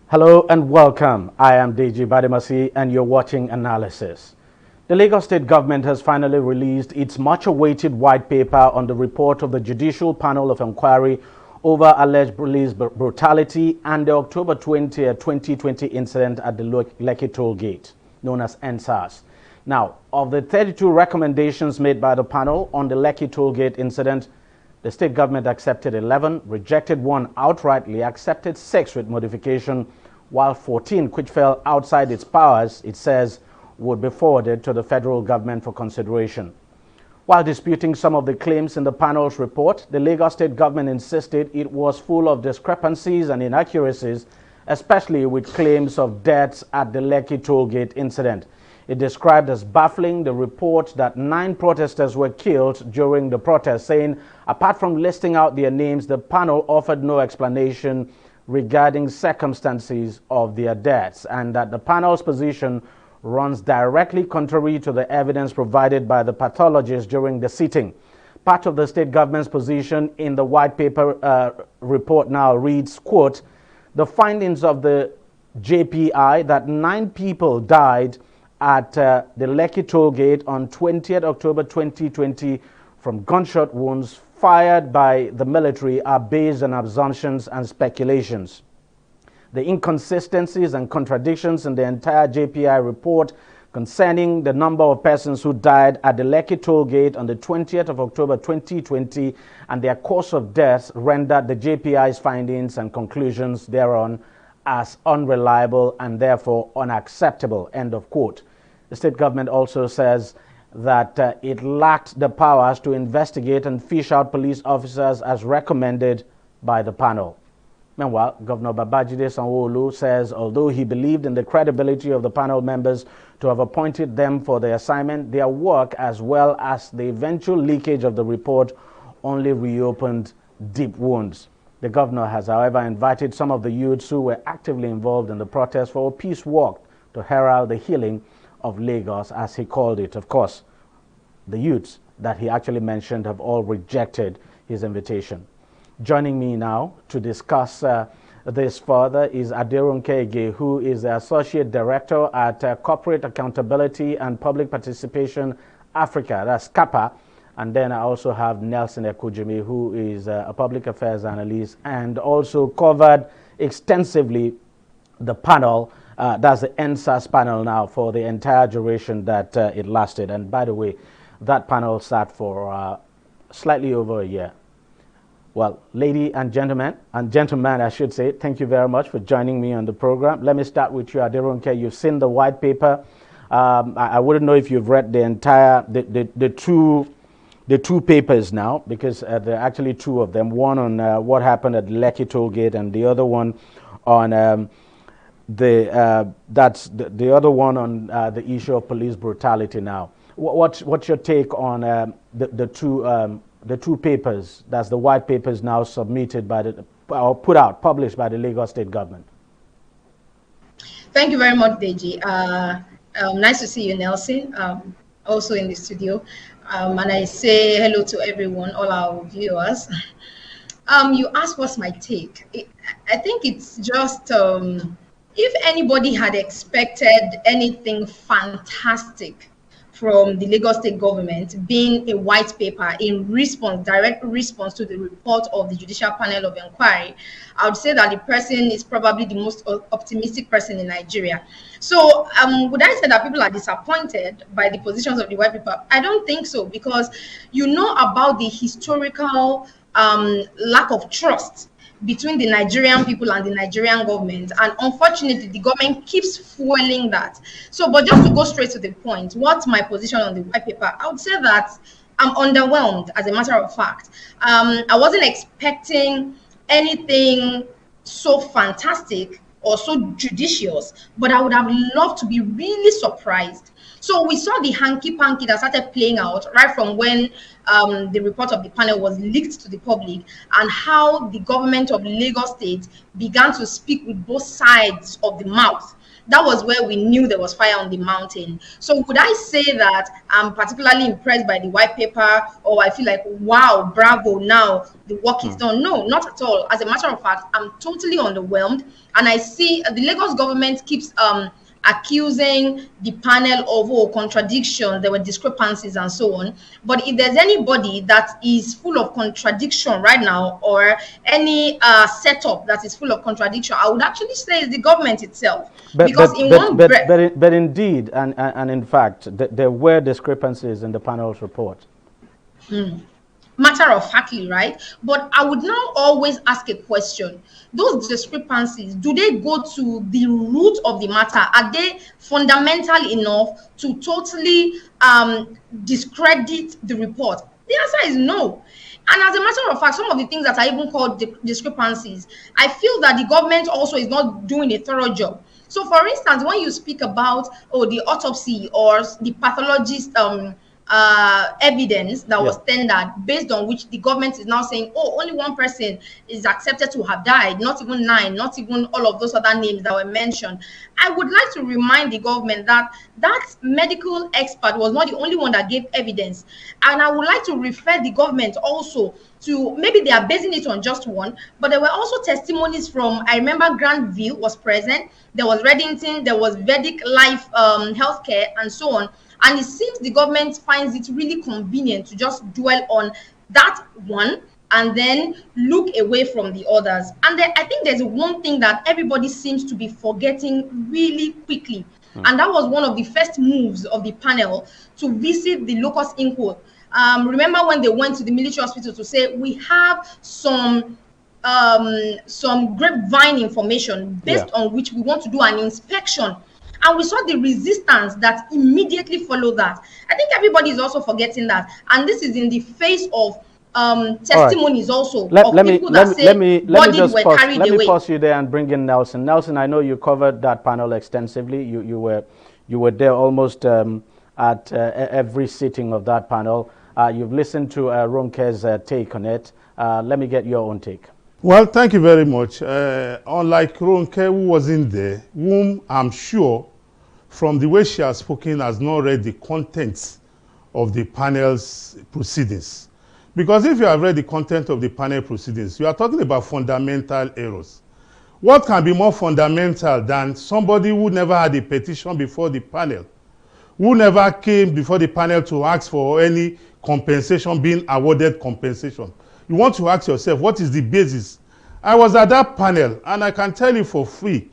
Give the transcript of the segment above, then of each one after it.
Hello and welcome. I am Deji Bademasi and you're watching Analysis. The Lagos State government has finally released its much-awaited white paper on the report of the Judicial Panel of Inquiry over alleged police brutality and the October 20, 2020 incident at the Lekki Toll Gate, known as NSAS. Now, of the 32 recommendations made by the panel on the Lekki Toll Gate incident, the state government accepted 11, rejected 1 outrightly, accepted 6 with modification, while 14, which fell outside its powers, it says, would be forwarded to the federal government for consideration. While disputing some of the claims in the panel's report, the Lagos state government insisted it was full of discrepancies and inaccuracies, especially with claims of deaths at the Lekki Toll Gate incident. It described as baffling the report that 9 protesters were killed during the protest, saying apart from listing out their names, the panel offered no explanation regarding circumstances of their deaths, and that the panel's position runs directly contrary to the evidence provided by the pathologists during the sitting. Part of the state government's position in the white paper report now reads, quote, the findings of the JPI that 9 people died at the Lekki Toll Gate on 20th October 2020 from gunshot wounds fired by the military are based on assumptions and speculations. The inconsistencies and contradictions in the entire JPI report concerning the number of persons who died at the Lekki Toll Gate on the 20th of October 2020 and their cause of death rendered the JPI's findings and conclusions thereon as unreliable and therefore unacceptable, end of quote. The state government also says that it lacked the powers to investigate and fish out police officers as recommended by the panel. Meanwhile, Governor Babajide Sanwo-Olu says although he believed in the credibility of the panel members to have appointed them for the assignment, their work as well as the eventual leakage of the report only reopened deep wounds. The governor has, however, invited some of the youths who were actively involved in the protest for a peace walk to herald the healing of Lagos, as he called it. Of course, the youths that he actually mentioned have all rejected his invitation. Joining me now to discuss this further is Aderonke Ege, who is the Associate Director at Corporate Accountability and Public Participation Africa, that's CAPA. And then I also have Nelson Ekujimi, who is a public affairs analyst and also covered extensively the panel, that's the NSAS panel now, for the entire duration that it lasted. And by the way, that panel sat for slightly over a year. Well, ladies and gentlemen, I should say, thank you very much for joining me on the program. Let me start with you, Aderonke. You've seen the white paper. I wouldn't know if you've read the entire, the two papers now, because there are actually 2 of them. One on what happened at Lekki Toll Gate, and the other one on that's the other one on the issue of police brutality. Now, what's your take on the two papers? That's the white papers now submitted by or published by the Lagos State government. Thank you very much, Deji. Nice to see you, Nelson. Also in the studio, and I say hello to everyone, all our viewers. You asked what's my take. I think it's just if anybody had expected anything fantastic from the Lagos State government being a white paper in response, direct response to the report of the Judicial Panel of Inquiry, I would say that the person is probably the most optimistic person in Nigeria. So would I say that people are disappointed by the positions of the white paper? I don't think so, because you know about the historical lack of trust between the Nigerian people and the Nigerian government, and unfortunately the government keeps fueling that. So, but just to go straight to the point, what's my position on the white paper? I would say that I'm underwhelmed, as a matter of fact. I wasn't expecting anything so fantastic or so judicious, but I would have loved to be really surprised. So we saw the hanky-panky that started playing out right from when the report of the panel was leaked to the public, and how the government of Lagos State began to speak with both sides of the mouth. that was where we knew there was fire on the mountain. So would I say that I'm particularly impressed by the white paper, or I feel like, wow, bravo, now the work is done? No, not at all. As a matter of fact, I'm totally underwhelmed. And I see the Lagos government keeps accusing the panel of contradiction. There were discrepancies and so on. But if there's anybody that is full of contradiction right now, or any setup that is full of contradiction, I would actually say it's the government itself. Because in one breath, but indeed, and in fact, there were discrepancies in the panel's report. Matter of factly, right? But I would now always ask a question. Those discrepancies, do they go to the root of the matter? Are they fundamental enough to totally discredit the report? The answer is no. And as a matter of fact, some of the things that are even called discrepancies, I feel that the government also is not doing a thorough job. So, for instance, when you speak about the autopsy or the pathologist evidence that was tendered, based on which the government is now saying, oh, only one person is accepted to have died, not even 9, not even all of those other names that were mentioned. I would like to remind the government that that medical expert was not the only one that gave evidence. And I would like to refer the government also to, maybe they are basing it on just one, but there were also testimonies from, I remember Grandview was present, there was Reddington, there was Vedic Life Healthcare, and so on. And it seems the government finds it really convenient to just dwell on that one and then look away from the others. And then I think there's one thing that everybody seems to be forgetting really quickly. And that was one of the first moves of the panel to visit the locus inquo. Remember when they went to the military hospital to say, we have some grapevine information based on which we want to do an inspection. And we saw the resistance that immediately followed that. I think everybody is also forgetting that. And this is in the face of testimonies also of people that say bodies were carried away. Let me pause you there and bring in Nelson. Nelson, I know you covered that panel extensively. You were there almost at every sitting of that panel. You've listened to Ronke's take on it. Let me get your own take. Well, thank you very much. Unlike Ronke, who wasn't there, whom I'm sure from the way she has spoken has not read the contents of the panel's proceedings. Because if you have read the content of the panel proceedings, you are talking about fundamental errors. What can be more fundamental than somebody who never had a petition before the panel, who never came before the panel to ask for any compensation, being awarded compensation? You want to ask yourself, what is the basis? I was at that panel, and I can tell you for free,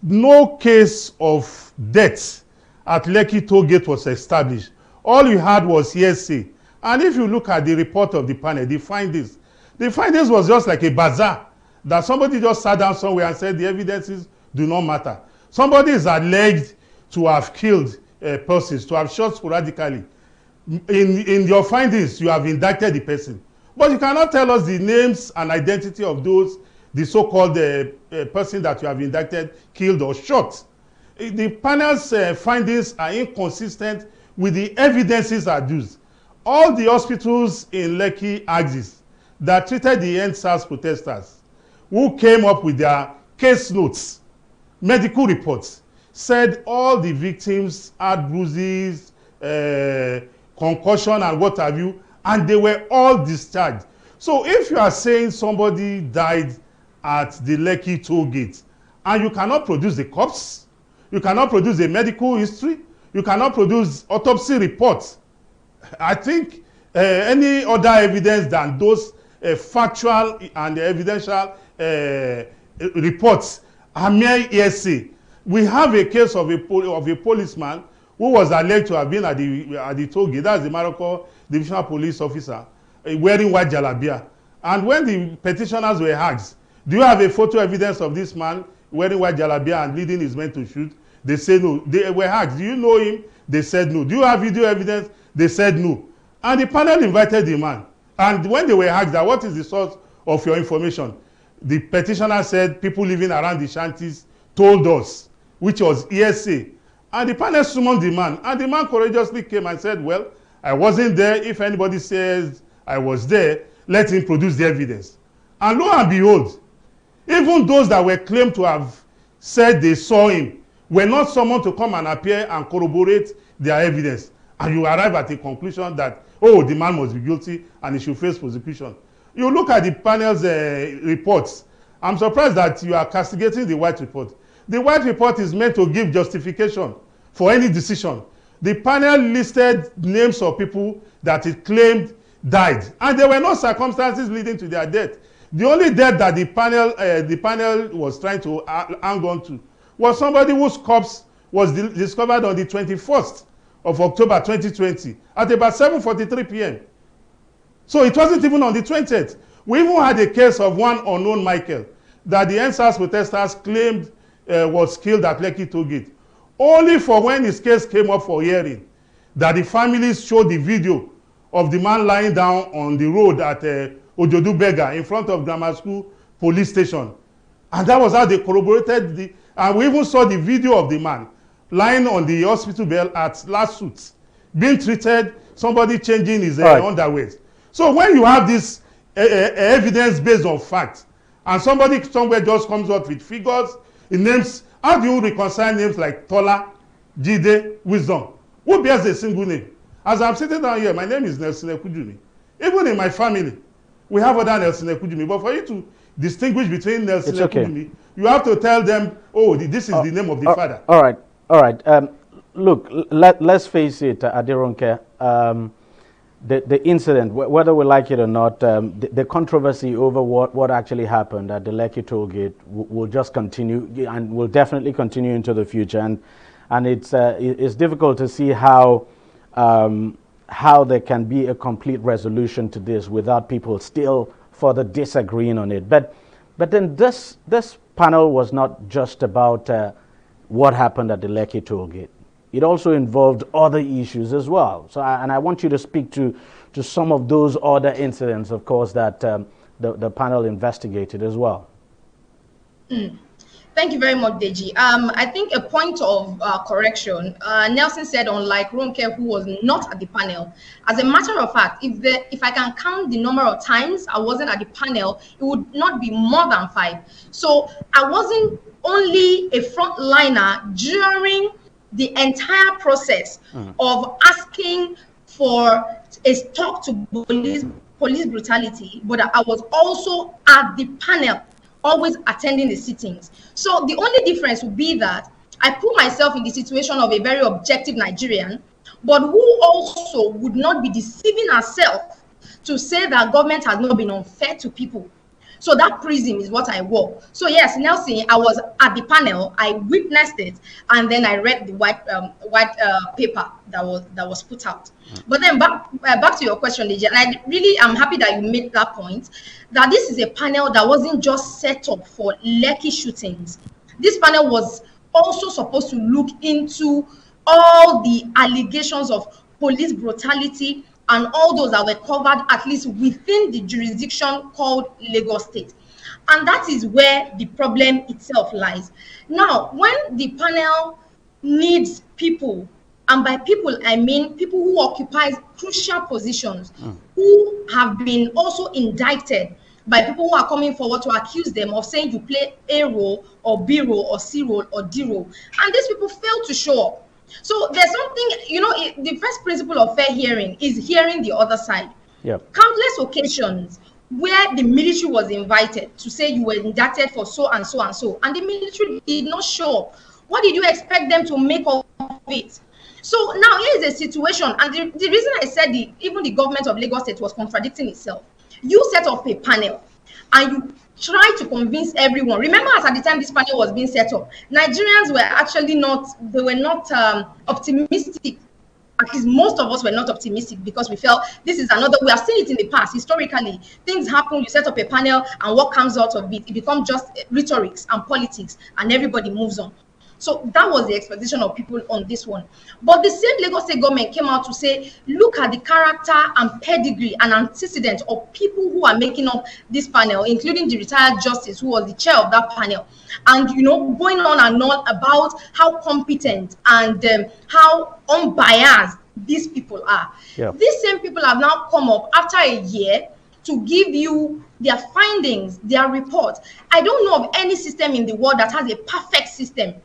no case of death at Lekki Toll Gate was established. All you had was hearsay. And if you look at the report of the panel, the findings was just like a bazaar, that somebody just sat down somewhere and said the evidences do not matter. Somebody is alleged to have killed persons, to have shot sporadically. In your findings, you have indicted the person. But you cannot tell us the names and identity of those, the so-called person that you have indicted, killed, or shot. The panel's findings are inconsistent with the evidences adduced. All the hospitals in Lekki axis that treated the end-SARS protesters, who came up with their case notes, medical reports, said all the victims had bruises, concussion, and what have you, and they were all discharged. So if you are saying somebody died at the Lekki toll gate, and you cannot produce the corpse, you cannot produce a medical history, you cannot produce autopsy reports, I think any other evidence than those factual and evidential reports are mere hearsay. We have a case of a policeman who was alleged to have been at the toll gate. That's the Maroko divisional police officer, wearing white jalabia. And when the petitioners were asked, do you have a photo evidence of this man wearing white jalabia and leading his men to shoot? They said no. They were asked, do you know him? They said no. Do you have video evidence? They said no. And the panel invited the man. And when they were asked that, what is the source of your information? The petitioner said people living around the shanties told us, which was hearsay. And the panel summoned the man. And the man courageously came and said, well, I wasn't there. If anybody says I was there, let him produce the evidence. And lo and behold, even those that were claimed to have said they saw him were not summoned to come and appear and corroborate their evidence, and you arrive at a conclusion that, oh, the man must be guilty and he should face prosecution. You look at the panel's reports. I'm surprised that you are castigating the white report. The white report is meant to give justification for any decision. The panel listed names of people that it claimed died, and there were no circumstances leading to their death. The only death that the panel was trying to hang on to was somebody whose corpse was discovered on the 21st of October 2020 at about 7:43 p.m. So it wasn't even on the 20th. We even had a case of one unknown Michael that the NSAS protesters claimed was killed at Lekki Tollgate. Only for when his case came up for hearing that the families showed the video of the man lying down on the road at Ojodu Bega in front of Grammar School Police Station. And that was how they corroborated and we even saw the video of the man lying on the hospital bed at last suits, being treated, somebody changing his underwear. So when you have this evidence based on facts, and somebody somewhere just comes up with figures, names, how do you reconcile names like Tola, Jide, Wisdom? Who bears a single name? As I'm sitting down here, my name is Nelson Ekujumi. Even in my family, we have other Nelson Ekujumi. But for you to distinguish between Nelson Ekujumi, you have to tell them, oh, this is the name of the father. All right. Look, let's face it, Adironke. The incident, whether we like it or not, the controversy over what actually happened at the Lekki Tollgate will just continue and will definitely continue into the future. And it's difficult to see how there can be a complete resolution to this without people still further disagreeing on it. But then this panel was not just about what happened at the Lekki Tollgate. It also involved other issues as well. So, I want you to speak to some of those other incidents, of course, that the panel investigated as well. Thank you very much, Deji. I think a point of correction. Nelson said, unlike Ronke, who was not at the panel. As a matter of fact, if I can count the number of times I wasn't at the panel, it would not be more than 5. So I wasn't only a frontliner during the entire process of asking for a stop to police brutality, but I was also at the panel, always attending the sittings. So the only difference would be that I put myself in the situation of a very objective Nigerian, but who also would not be deceiving herself to say that government has not been unfair to people. So that prism is what I wore. So yes, Nelson, I was at the panel, I witnessed it, and then I read the white paper that was put out. But then back to your question, Deji, and I really am happy that you made that point, that this is a panel that wasn't just set up for Lekki shootings. This panel was also supposed to look into all the allegations of police brutality and all those that were covered at least within the jurisdiction called Lagos State. And that is where the problem itself lies. Now, when the panel needs people, and by people, I mean people who occupy crucial positions, who have been also indicted by people who are coming forward to accuse them of saying you play A role or B role or C role or D role. And these people fail to show up. So there's something, the first principle of fair hearing is hearing the other side. Yep. Countless occasions where the military was invited to say you were indicted for so and so and so, and the military did not show up. What did you expect them to make of it? So now here is a situation, and the reason I said even the government of Lagos State was contradicting itself. You set up a panel, and you try to convince everyone. Remember, as at the time this panel was being set up, Nigerians were actually not optimistic. At least most of us were not optimistic because we felt this is another, we have seen it in the past, historically. Things happen, you set up a panel, and what comes out of it becomes just rhetorics and politics, and everybody moves on. So that was the expectation of people on this one. But the same Lagos State government came out to say, look at the character and pedigree and antecedent of people who are making up this panel, including the retired justice who was the chair of that panel. And, going on and on about how competent and how unbiased these people are. Yeah. These same people have now come up after a year to give you their findings, their report. I don't know of any system in the world that has a perfect system.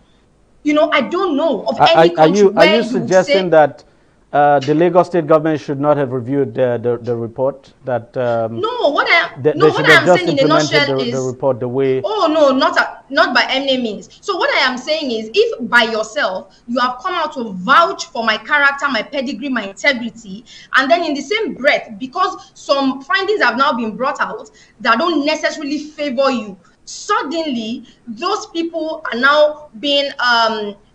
I don't know of any country where are you suggesting that the Lagos State government should not have reviewed the report? That no, what they should I have am just saying in a implemented nutshell the is, report the way. oh no, not by any means. So what I am saying is, if by yourself you have come out to vouch for my character, my pedigree, my integrity, and then in the same breath, because some findings have now been brought out that don't necessarily favor you, suddenly those people are now being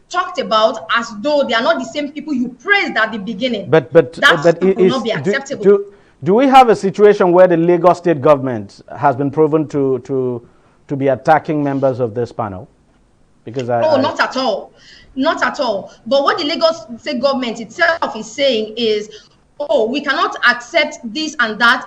talked about as though they are not the same people you praised at the beginning. But That will not be acceptable. Do we have a situation where the Lagos State government has been proven to be attacking members of this panel? Because not at all. Not at all. But what the Lagos State government itself is saying is, oh, we cannot accept this and that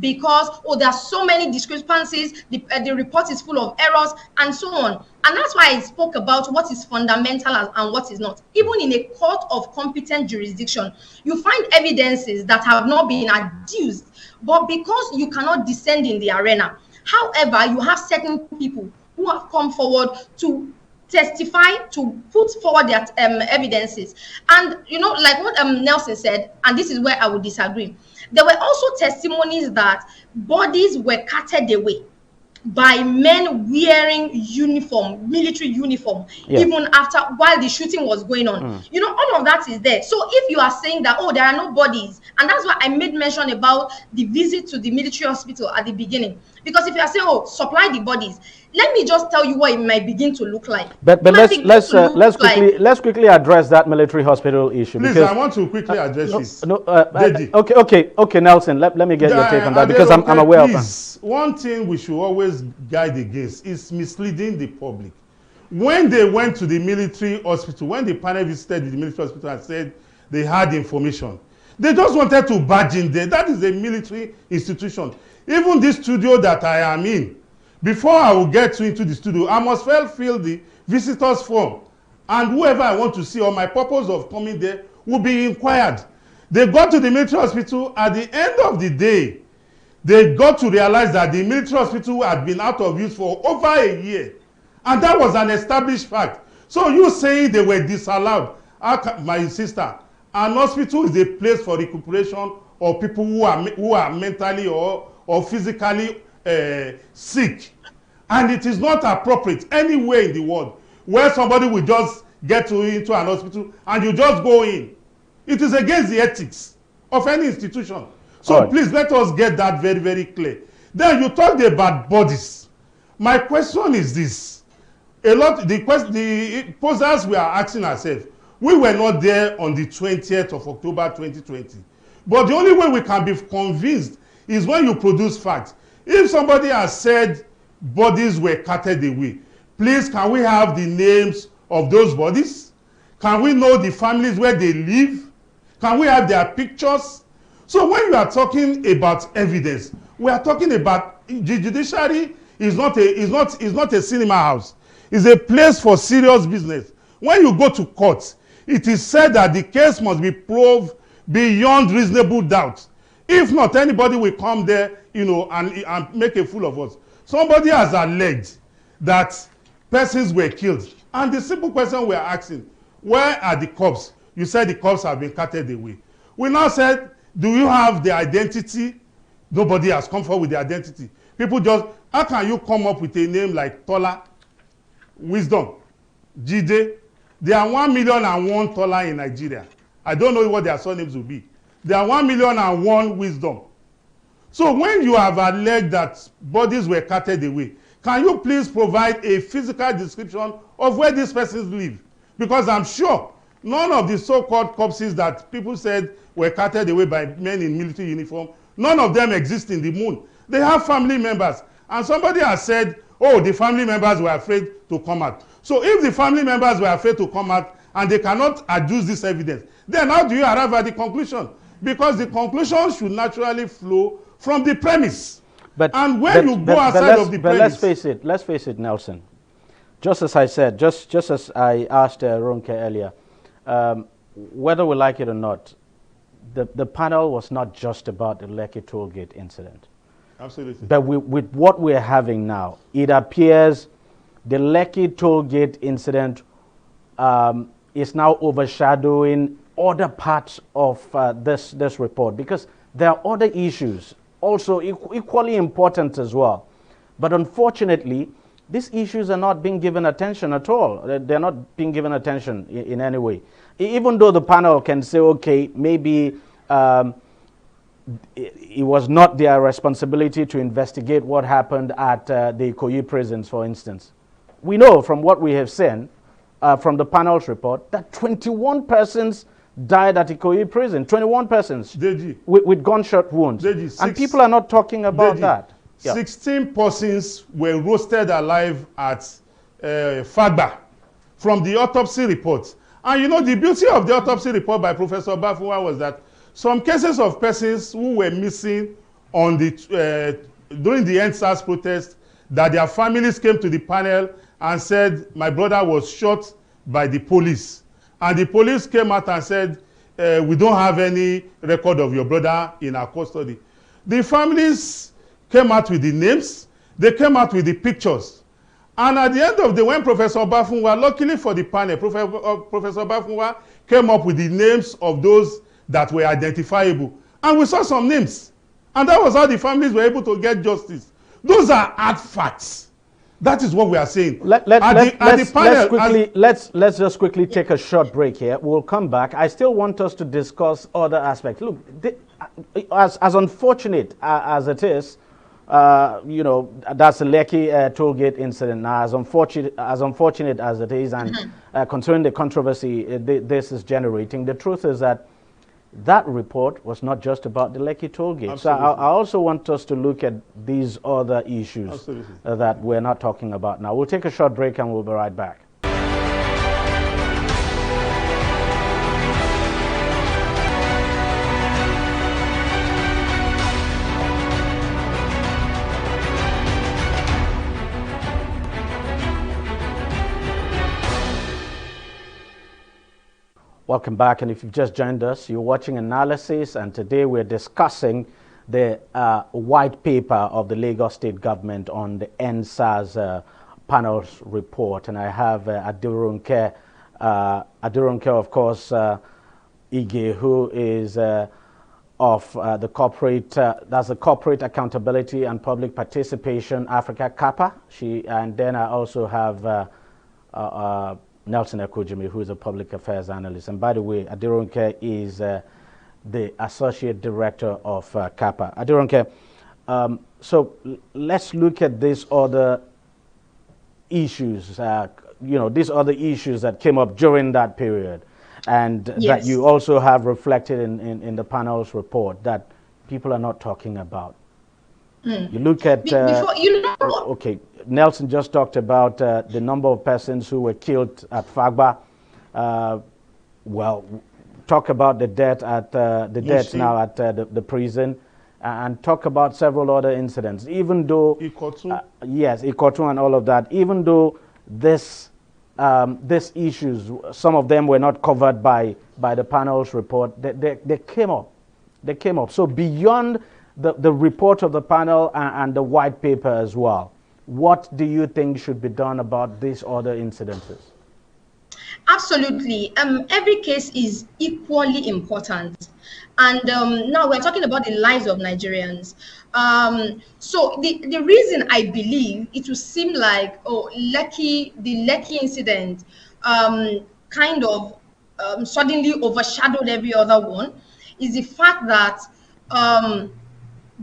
because, there are so many discrepancies, the report is full of errors, and so on. And that's why I spoke about what is fundamental and what is not. Even in a court of competent jurisdiction, you find evidences that have not been adduced, but because you cannot descend in the arena. However, you have certain people who have come forward to testify, to put forward their evidences. And like what Nelson said, and this is where I would disagree, there were also testimonies that bodies were carted away by men wearing uniform, military uniform, even after, while the shooting was going on. All of that is there. So if you are saying that, there are no bodies, and that's why I made mention about the visit to the military hospital at the beginning, because if you are saying, supply the bodies, let me just tell you what it might begin to look like. But let's quickly address that military hospital issue. Please, I want to quickly address this. Okay, Nelson. Let me get your take on that, because I'm aware of that. One thing we should always guide against is misleading the public. When they went to the military hospital, when the panel visited the military hospital and said they had information, they just wanted to barge in there. That is a military institution. Even this studio that I am in, before I will get into the studio, I must first fill the visitors form, and whoever I want to see or my purpose of coming there will be inquired. They got to the military hospital. At the end of the day, they got to realize that the military hospital had been out of use for over a year, and that was an established fact. So you saying they were disallowed, my sister, an hospital is a place for recuperation of people who are mentally or physically sick, and it is not appropriate anywhere in the world where somebody will just get into an hospital and you just go in. It is against the ethics of any institution. So please let us get that very, very clear. Then you talked about bodies. My question is this: the posers we are asking ourselves, we were not there on the 20th of October 2020, but the only way we can be convinced is when you produce facts. If somebody has said bodies were carted away, please, can we have the names of those bodies? Can we know the families where they live? Can we have their pictures? So when you are talking about evidence, we are talking about the judiciary is not a cinema house. It's a place for serious business. When you go to court, it is said that the case must be proved beyond reasonable doubt. If not, anybody will come there, and make a fool of us. Somebody has alleged that persons were killed. And the simple question we are asking, where are the corpses? You said the corpses have been carted away. We now said, do you have the identity? Nobody has come forward with the identity. People just, how can you come up with a name like Tola, Wisdom, Jide? There are 1,000,001 Tola in Nigeria. I don't know what their surnames will be. There are 1,000,001 Wisdom. So when you have alleged that bodies were carted away, can you please provide a physical description of where these persons live? Because I'm sure none of the so-called corpses that people said were carted away by men in military uniform, none of them exist in the moon. They have family members. And somebody has said, the family members were afraid to come out. So if the family members were afraid to come out and they cannot adduce this evidence, then how do you arrive at the conclusion? Because the conclusion should naturally flow from the premise. And when you go outside of the premise... But let's face it, Nelson. Just as I said, just as I asked Ronke earlier, whether we like it or not, the panel was not just about the Lekki tollgate incident. Absolutely. But with what we're having now, it appears the Lekki tollgate incident is now overshadowing other parts of this report, because there are other issues also equally important as well. But unfortunately, these issues are not being given attention at all. They're not being given attention in any way. Even though the panel can say, okay, maybe it was not their responsibility to investigate what happened at the Ikoyi prisons, for instance. We know from what we have seen from the panel's report that 21 persons died at Ikoyi prison. 21 persons with gunshot wounds. And people are not talking about that. Yeah. 16 persons were roasted alive at Fagba from the autopsy report. And you know, the beauty of the autopsy report by Professor Bafunwa was that some cases of persons who were missing on the during the EndSARS protest, that their families came to the panel and said, my brother was shot by the police. And the police came out and said, we don't have any record of your brother in our custody. The families came out with the names, they came out with the pictures. And at the end of the day, when Professor Bafunwa, luckily for the panel, Professor Bafunwa came up with the names of those that were identifiable. And we saw some names. And that was how the families were able to get justice. Those are hard facts. That is what we are saying. Let's just quickly take a short break here. We'll come back. I still want us to discuss other aspects. Look, as unfortunate as it is, you know, that's a Lekki toll gate incident. Now, as unfortunate as it is, and concerning the controversy this is generating, the truth is that that report was not just about the Lekki toll gate. So I also want us to look at these other issues that we're not talking about now. We'll take a short break and we'll be right back. Welcome back, and if you've just joined us, you're watching Analysis, and today we're discussing the white paper of the Lagos State government on the EndSARS panel's report. And I have Adirunke, of course, Ige, who is of the corporate, that's the Corporate Accountability and Public Participation Africa Kappa. And then I also have Nelson Ekujimi, who is a public affairs analyst. And by the way, Adirunke is the associate director of Kappa. Adirunke, so let's look at these other issues, you know, these other issues that came up during that period, and that you also have reflected in the panel's report that people are not talking about. You look at, okay, Nelson just talked about the number of persons who were killed at Fagba. Well, talk about the death at deaths now at the prison, and talk about several other incidents. Even though, yes, Ikotu and all of that. Even though these issues, some of them were not covered by the panel's report, they came up. They came up. So beyond the report of the panel and the white paper as well, what do you think should be done about these other incidences? Absolutely. Every case is equally important. And now we're talking about the lives of Nigerians. So the reason I believe it will seem like, the Lekki incident kind of suddenly overshadowed every other one is the fact that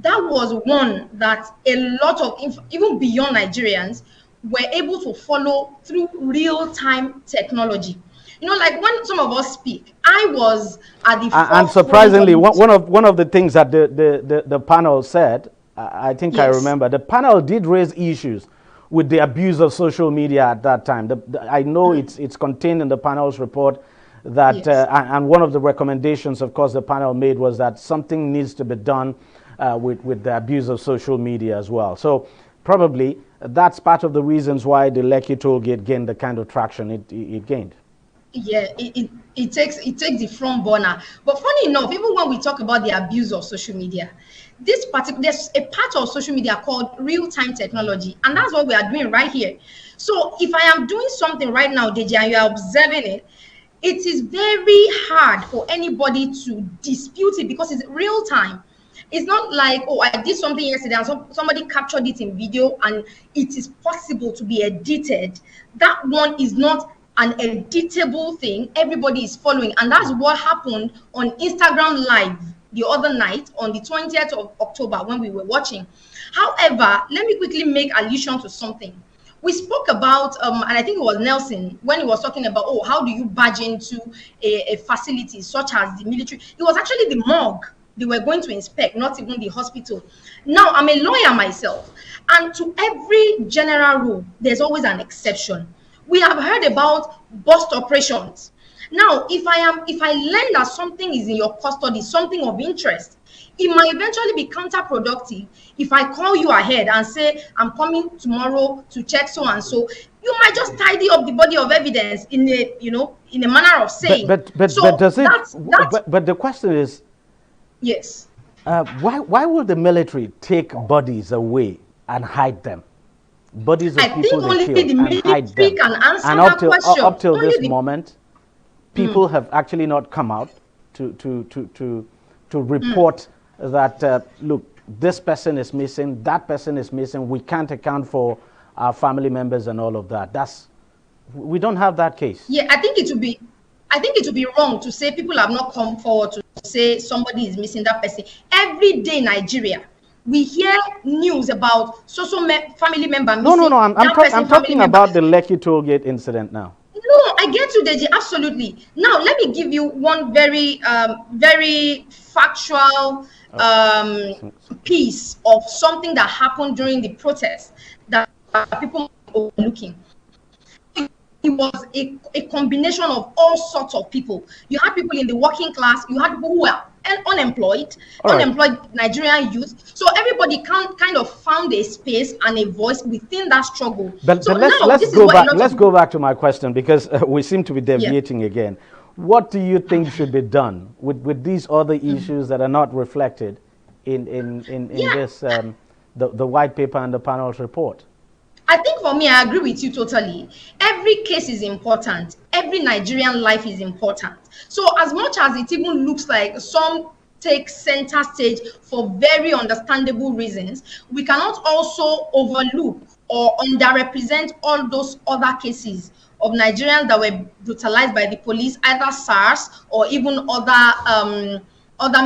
that was one that a lot of, even beyond Nigerians, were able to follow through real-time technology. You know, like when some of us speak, I was at the and surprisingly, one of the things that the panel said, I think I remember, the panel did raise issues with the abuse of social media at that time. I know it's contained in the panel's report that, and one of the recommendations, of course, the panel made was that something needs to be done with the abuse of social media as well. So probably that's part of the reasons why the Lekki toll gate gained the kind of traction it gained. Yeah, it it takes the front burner. But funny enough, even when we talk about the abuse of social media, there's a part of social media called real-time technology, and that's what we are doing right here. So if I am doing something right now, Deji, and you are observing it, it is very hard for anybody to dispute it because it's real time. It's not like, oh, I did something yesterday and somebody captured it in video and it is possible to be edited. That one is not an editable thing. Everybody is following. And that's what happened on Instagram Live the other night on the 20th of October when we were watching. However, let me quickly make allusion to something. We spoke about, and I think it was Nelson, when he was talking about, oh, how do you barge into a facility such as the military? It was actually the morgue they were going to inspect, not even the hospital. Now, I'm a lawyer myself, and to every general rule, there's always an exception. We have heard about bust operations. Now, if I learn that something is in your custody, something of interest, it might eventually be counterproductive if I call you ahead and say, I'm coming tomorrow to check so and so. You might just tidy up the body of evidence in a manner of saying. But the question is, yes. Why would the military take bodies away and hide them? Bodies of people they killed and hide them. And up till this moment, people have actually not come out to report that, look, this person is missing, that person is missing, we can't account for our family members and all of that. We don't have that case. Yeah, I think it would be wrong to say people have not come forward to say somebody is missing, that person. Every day in Nigeria, we hear news about family member missing. No, I'm talking about the Lekki Tollgate incident now. No, I get you, Deji, absolutely. Now, let me give you one very, very factual piece of something that happened during the protest that people are overlooking. It was a combination of all sorts of people. You had people in the working class, you had people who were unemployed Nigerian youth. So everybody kind of found a space and a voice within that struggle. But let's go back to my question, because we seem to be deviating again. What do you think should be done with these other issues that are not reflected in this the white paper and the panel's report? I think for me, I agree with you totally. Every case is important. Every Nigerian life is important. So as much as it even looks like some take center stage for very understandable reasons, we cannot also overlook or underrepresent all those other cases of Nigerians that were brutalized by the police, either SARS or even other other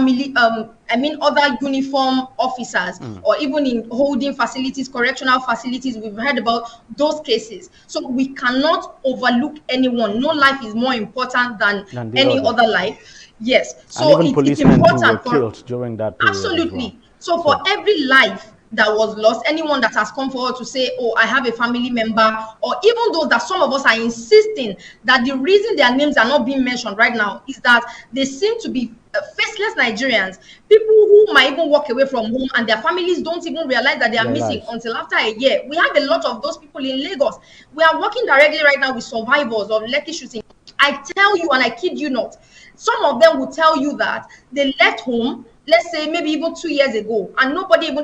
uniform officers, or even in holding facilities, correctional facilities. We've heard about those cases. So we cannot overlook anyone. No life is more important than any other life. Yes. So and even policemen who were killed during that period. Absolutely. So for every life that was lost, anyone that has come forward to say, oh, I have a family member, or even those that some of us are insisting that the reason their names are not being mentioned right now is that they seem to be faceless Nigerians, people who might even walk away from home and their families don't even realize that they are missing until after a year. We have a lot of those people in Lagos. We are working directly right now with survivors of Lekki shooting. I tell you, and I kid you not, some of them will tell you that they left home, let's say maybe even 2 years ago, and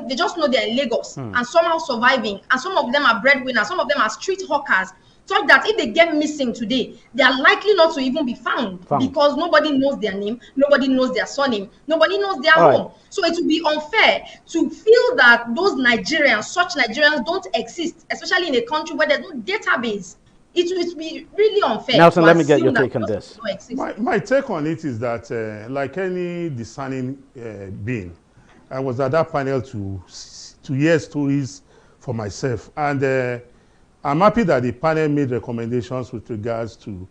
they just know they're in Lagos and somehow surviving. And some of them are breadwinners, some of them are street hawkers, such that if they get missing today, they are likely not to even be found because nobody knows their name, nobody knows their surname, nobody knows their home. So it would be unfair to feel that those Nigerians, such Nigerians don't exist, especially in a country where there's no database. It would be really unfair. Nelson, let me get your take on this. My take on it is that, like any discerning being, I was at that panel to hear stories for myself. And I'm happy that the panel made recommendations with regards to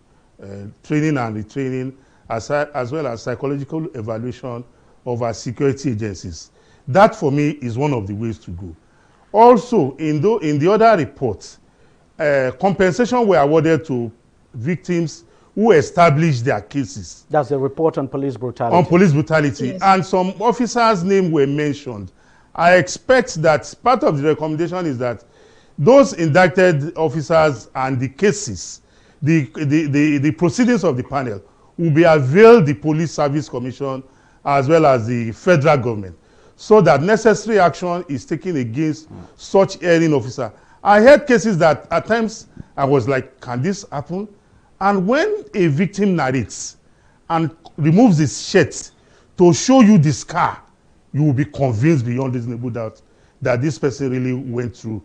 training and retraining, as well as psychological evaluation of our security agencies. That, for me, is one of the ways to go. Also, in the other reports, compensation were awarded to victims who established their cases. That's a report on police brutality. On police brutality. Yes. And some officers' names were mentioned. I expect that part of the recommendation is that those indicted officers and the cases, the proceedings of the panel will be availed the Police Service Commission as well as the federal government, so that necessary action is taken against such erring officer. I heard cases that at times I was like, can this happen? And when a victim narrates and removes his shirt to show you the scar, you will be convinced beyond reasonable doubt that this person really went through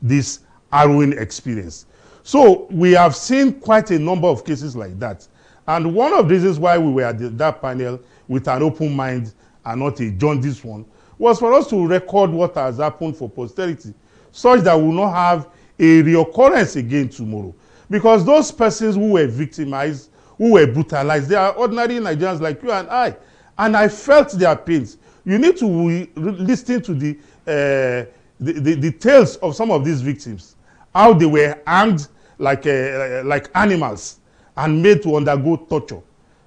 this harrowing experience. So we have seen quite a number of cases like that. And one of the reasons why we were at that panel with an open mind and not a jaundiced one was for us to record what has happened for posterity, such that we will not have a reoccurrence again tomorrow. Because those persons who were victimized, who were brutalized, they are ordinary Nigerians like you and I. And I felt their pains. You need to listen to the tales of some of these victims, how they were hanged like animals and made to undergo torture.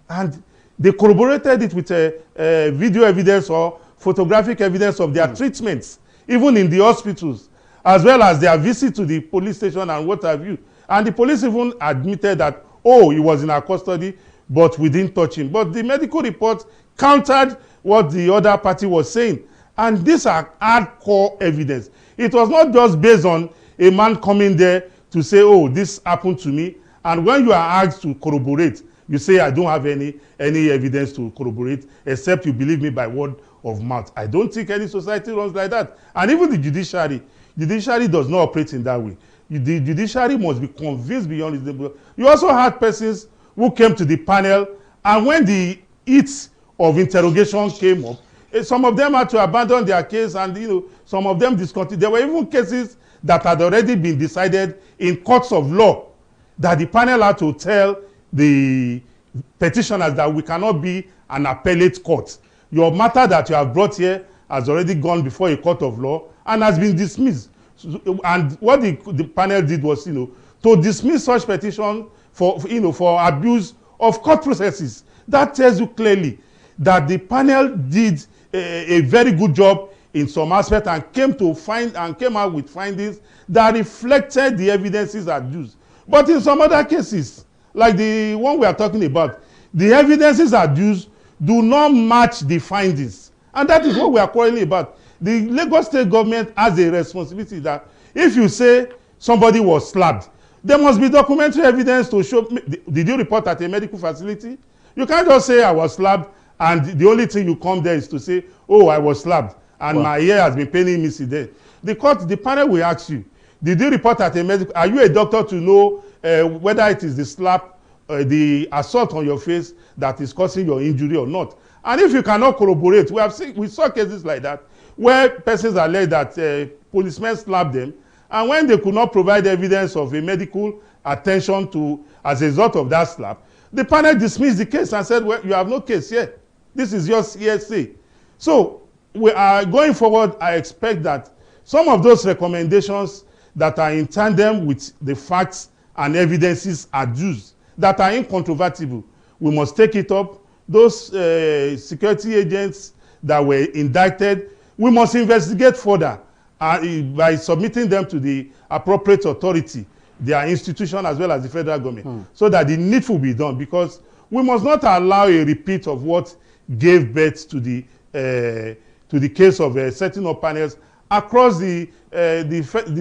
And they corroborated it with video evidence or photographic evidence of their treatments, even in the hospitals, as well as their visit to the police station and what have you. And the police even admitted that, oh, he was in our custody, but we didn't touch him. But the medical report countered what the other party was saying. And these are hardcore evidence. It was not just based on a man coming there to say, oh, this happened to me. And when you are asked to corroborate, you say, I don't have any evidence to corroborate, except you believe me by word of mouth. I don't think any society runs like that. And even the judiciary does not operate in that way. The judiciary must be convinced beyond reasonable. You also had persons who came to the panel, and when the heat of interrogation came up, some of them had to abandon their case, and some of them discontinued. There were even cases that had already been decided in courts of law that the panel had to tell the petitioners that we cannot be an appellate court. Your matter that you have brought here has already gone before a court of law and has been dismissed. And what the panel did was, to dismiss such petition for abuse of court processes. That tells you clearly that the panel did a very good job in some aspect and came out with findings that reflected the evidences adduced. But in some other cases, like the one we are talking about, the evidences adduced do not match the findings. And that is what we are quarreling about. The Lagos State government has a responsibility that if you say somebody was slapped, there must be documentary evidence to show. Did you report at a medical facility? You can't just say I was slapped and the only thing you come there is to say, oh, I was slapped and my ear has been paining me today. The panel will ask you, did you report at a medical? Are you a doctor to know whether it is the slap, the assault on your face that is causing your injury or not? And if you cannot corroborate, we saw cases like that where persons alleged that policemen slapped them, and when they could not provide evidence of a medical attention as a result of that slap, the panel dismissed the case and said, well, you have no case here. This is your hearsay. So we are going forward. I expect that some of those recommendations that are in tandem with the facts and evidences adduced, that are incontrovertible, we must take it up. Those security agents that were indicted, we must investigate further by submitting them to the appropriate authority, their institution as well as the federal government, so that the needful be done, because we must not allow a repeat of what gave birth to the case of setting up panels across the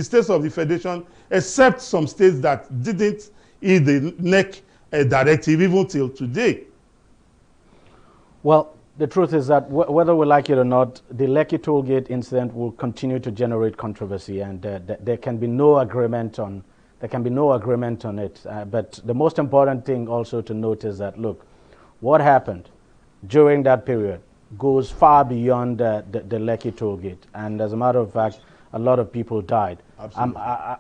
states of the federation, except some states that didn't heed the NEC directive even till today. Well, the truth is that whether we like it or not, the Lekki Tollgate incident will continue to generate controversy, and there can be no agreement on it. But the most important thing also to note is that, look, what happened during that period goes far beyond the Lekki Tollgate, and as a matter of fact, a lot of people died.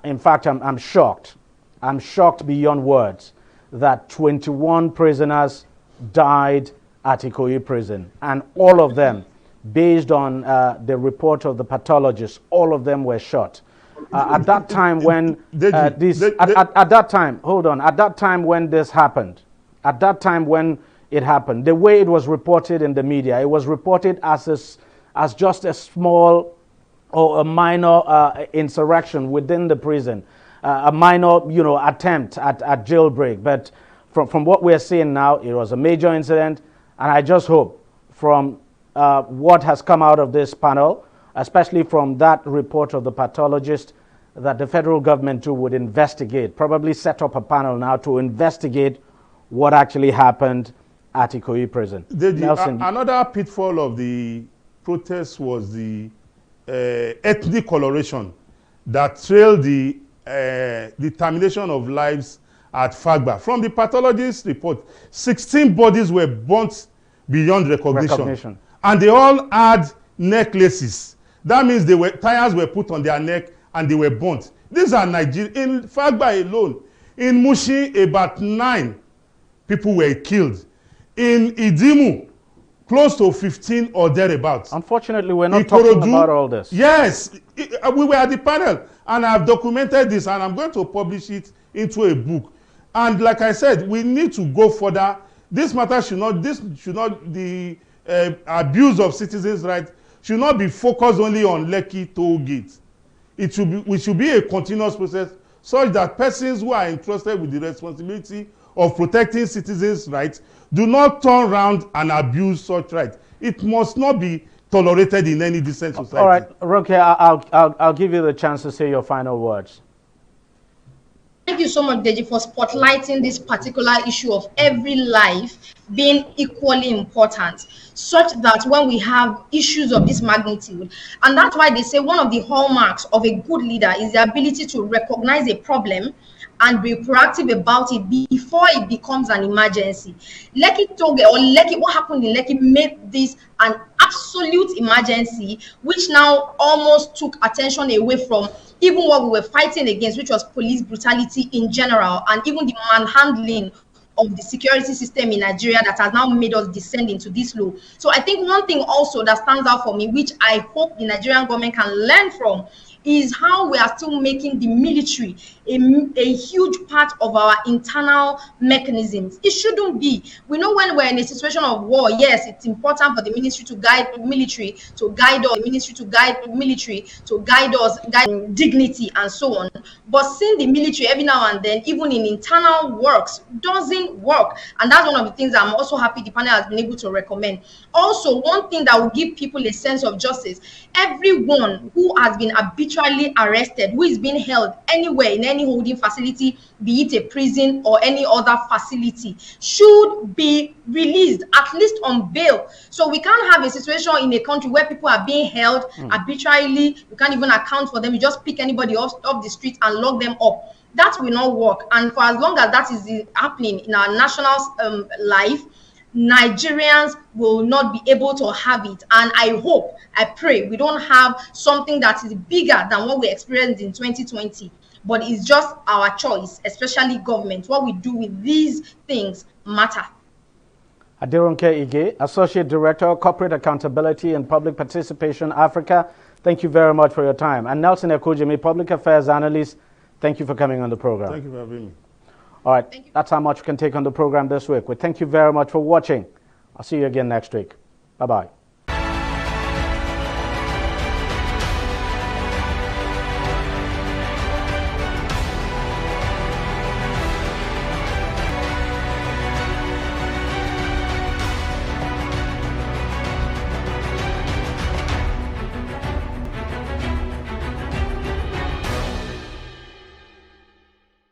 In fact, I'm shocked. I'm shocked beyond words that 21 prisoners died at Ikoyi prison, and all of them, based on the report of the pathologist, all of them were shot. At that time when at that time when this happened, the way it was reported in the media, it was reported as just a small or a minor insurrection within the prison, a minor attempt at jailbreak. But from what we're seeing now, it was a major incident, and I just hope from what has come out of this panel, especially from that report of the pathologist, that the federal government too would investigate, probably set up a panel now to investigate what actually happened at Ikoyi prison. Another pitfall of the protest was the ethnic coloration that trailed the termination of lives at Fagba. From the pathologist report, 16 bodies were burnt beyond recognition. And they all had necklaces. That means tires were put on their neck and they were burnt. These are Nigerian. In Fagba alone, in Mushi, about 9 people were killed. In Idimu, close to 15 or thereabouts. Unfortunately, we're not talking about all this. Yes, we were at the panel, and I've documented this, and I'm going to publish it into a book. And like I said, we need to go further. This matter the abuse of citizens' rights should not be focused only on Lekki toll gate. We should be a continuous process such that persons who are entrusted with the responsibility of protecting citizens' rights do not turn around and abuse such rights. It must not be tolerated in any decent society. All right, Roke, I'll give you the chance to say your final words. Thank you so much, Deji, for spotlighting this particular issue of every life being equally important, such that when we have issues of this magnitude, and that's why they say one of the hallmarks of a good leader is the ability to recognize a problem and be proactive about it before it becomes an emergency. Lekki Toge or Lekki, what happened in Lekki made this an absolute emergency, which now almost took attention away from even what we were fighting against, which was police brutality in general, and even the manhandling of the security system in Nigeria that has now made us descend into this low. So I think one thing also that stands out for me, which I hope the Nigerian government can learn from, is how we are still making the military a huge part of our internal mechanisms. It shouldn't be. We know when we're in a situation of war, yes, it's important for the ministry to guide the military, to guide us, the ministry to guide the military, to guide us, guide dignity and so on. But seeing the military every now and then, even in internal works, doesn't work. And that's one of the things I'm also happy the panel has been able to recommend. Also, one thing that will give people a sense of justice, everyone who has been arbitrarily arrested, who is being held anywhere in any holding facility, be it a prison or any other facility, should be released, at least on bail. So we can't have a situation in a country where people are being held arbitrarily. You can't even account for them. You just pick anybody off the street and lock them up. That will not work. And for as long as that is happening in our national life, Nigerians will not be able to have it. And I hope, I pray we don't have something that is bigger than what we experienced in 2020. But it's just our choice, especially government. What we do with these things matter. Aderonke Ige, Associate Director, Corporate Accountability and Public Participation, Africa. Thank you very much for your time. And Nelson Ekujimi, Public Affairs Analyst, thank you for coming on the program. Thank you for having me. All right, that's how much we can take on the program this week. We thank you very much for watching. I'll see you again next week. Bye-bye.